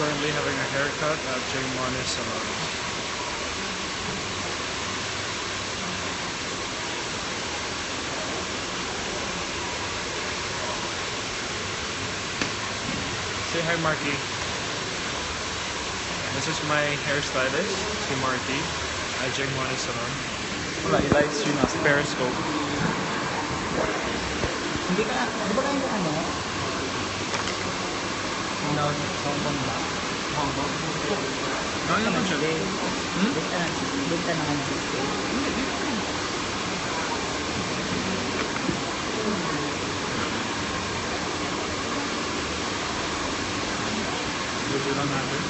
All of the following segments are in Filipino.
currently having a haircut at Jay Mones Salon. Say hi, Marky. This is my hairstylist, si Marky, at Jay Mones Salon. Wala, i-live stream na. Periscope. Hindi ka, di ba kayo ano? Hong Kong ba? Hong Kong? Kaya naman siya. Doon ka naman nag-stay. Luto lang natin.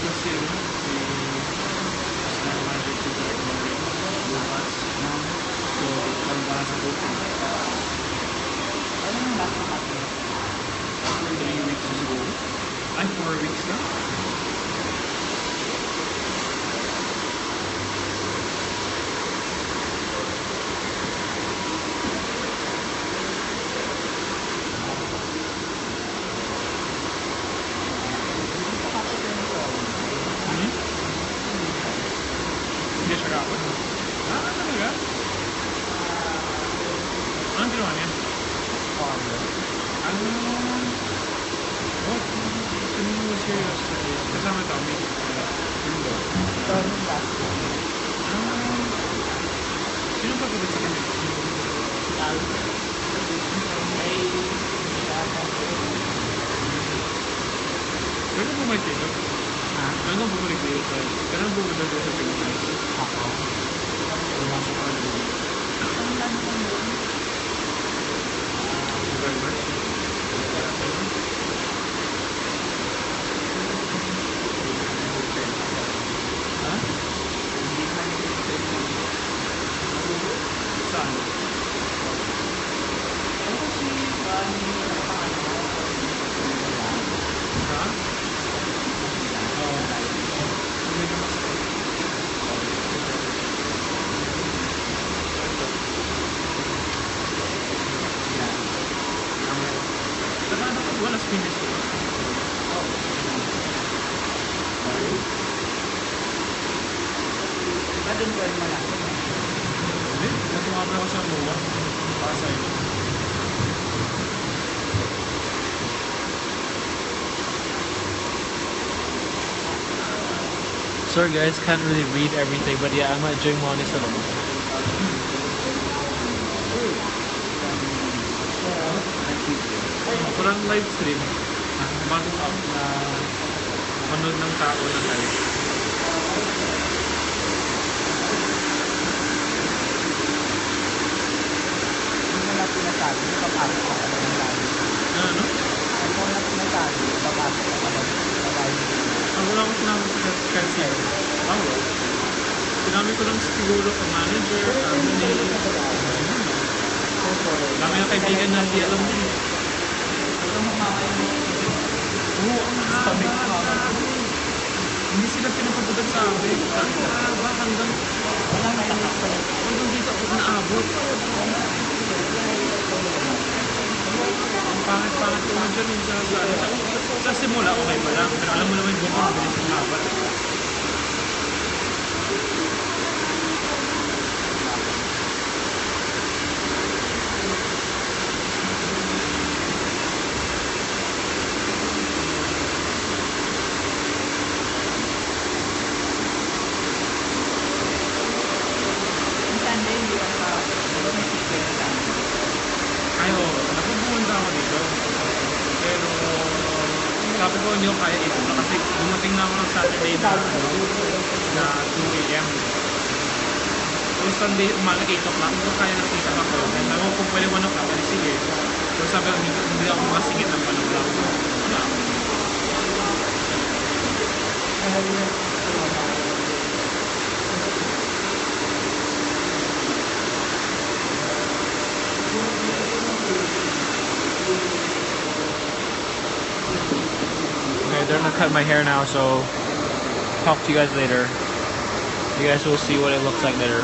Kasi si Star Magic si Direct Mario bukas. So, magbasa ko po. Ano yung last na kasi? After 3 weeks siguro. Ay, 4 weeks na. Hindi siya kapag. Talaga? Anong ginawa niya? What? Kanina was here yesterday. Kasama Tommy. Sino pa ba sa kanya? Kailan bumalik dito? Kailan bumalik dito? Kailan bumalik dito sa Pilipinas? Ako. Pumasok ka na dito. November? Ha? Saan? Ha? Oo. Medyo masakit. Wala spinners ko. Doon ko yung malaki. Hindi, natumama ako sa MOA. Para sa'yo. Sorry guys, can't really read everything, but yeah, I'm at Jay Mones Salon. Walang live stream. Bagong up na manood ng tao na live. Hindi mo na pinasabi, papasok ka na ng live. Ano? Hindi mo na pinasabi, papasok ka na ng live. Wala akong sinabi sa Kelsey. Wala. Sinabi ko lang siguro sa manager, sa dami na kaibigan na hindi alam din. Oo, ang haba. Hindi sila pinapabutan sa amin. Ang haba hanggang dito ako naabot. Ang pangit-pangit ko man dyan sa simula, okay pa lang. Pero alam mo naman yung bukong bilis ng haba. Ay, oo. Napupunta ako dito. Pero, sabi ko hindi ko kaya ito na kasi dumating na ako ng Saturday na 2 a.m. So, Sunday, umaga 8 o'clock. Hindi ko kaya nakita ka ko. Sabi ko, kung pwede 1 o'clock, ay sige. So, sabi ko, hindi ako masingit ng panulang. Wala ako. Okay, they're gonna cut my hair now, so talk to you guys later. You guys will see what it looks like later.